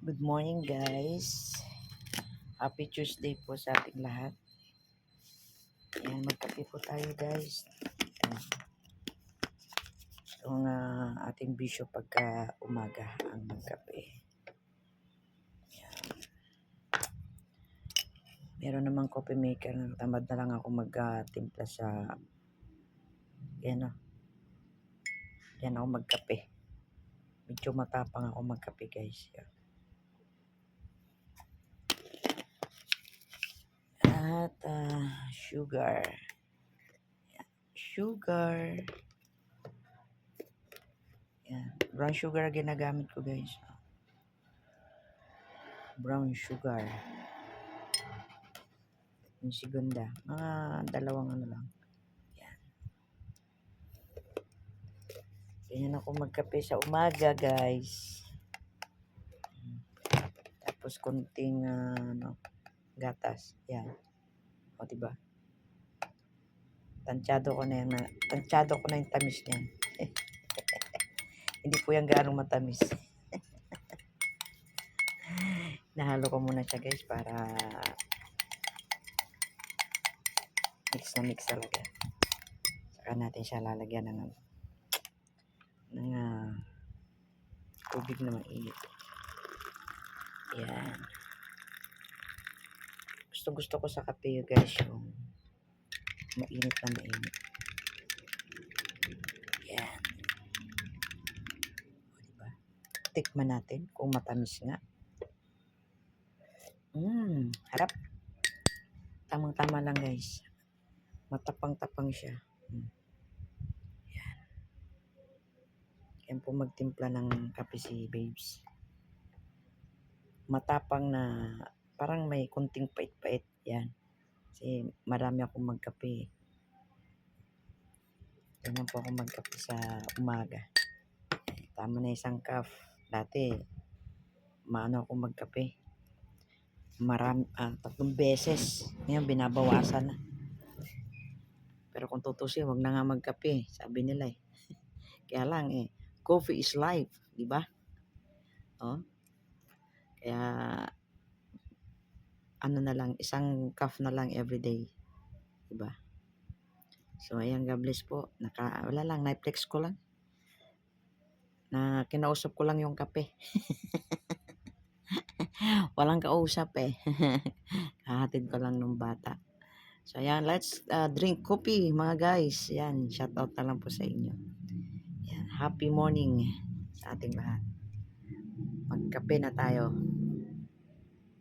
Good morning guys. Happy Tuesday po sa ating lahat. Ayan, magkape po tayo guys. Itong ating bisyo pagka umaga ang magkape. Ayan. Meron namang coffee maker. Tamad na lang ako magtimpla sa yan o. Yan ako magkape. Medyo matapang ako magkape guys. Yan. At sugar. Yan. Sugar. Yan. Brown sugar ginagamit ko guys. Brown sugar. Yung segunda. Mga dalawang ano lang. Yan. Ganyan ako magkape sa umaga guys. Tapos konting gatas. Yan. O diba? Tansyado ko na yung tamis niyan. Hindi po yan ganong matamis. Nahalo ko muna siya guys para mix na mix talaga. Saka natin siya lalagyan ng tubig na mainit. Yan. Gusto ko sa kape guys yung mainit na mainit. Yan. O diba? Tikman natin kung matamis nga. Harap. Tamang-tama lang guys. Matapang-tapang siya. Yan. Yan po magtimpla ng kape si babes. Matapang na parang may kunting pait-pait. Yan. Kasi marami akong magkape. Ganyan po ako magkape sa umaga. Tama na isang cup. Dati, maano ako magkape. 3 beses. Ngayon, binabawasan na. Pero kung tutusin, wag na nga magkape. Sabi nila eh. Kaya lang coffee is life. Diba? Oh. Kaya, ano na lang, isang cup na lang everyday. Diba? So, ayan, God bless po. Wala lang, na-flex ko lang. Na kinausap ko lang yung kape. Walang kausap eh. Kahatid ko lang ng bata. So, ayan, let's drink coffee mga guys. Ayan, shout out na lang po sa inyo. Ayan, happy morning sa ating lahat. Magkape na tayo.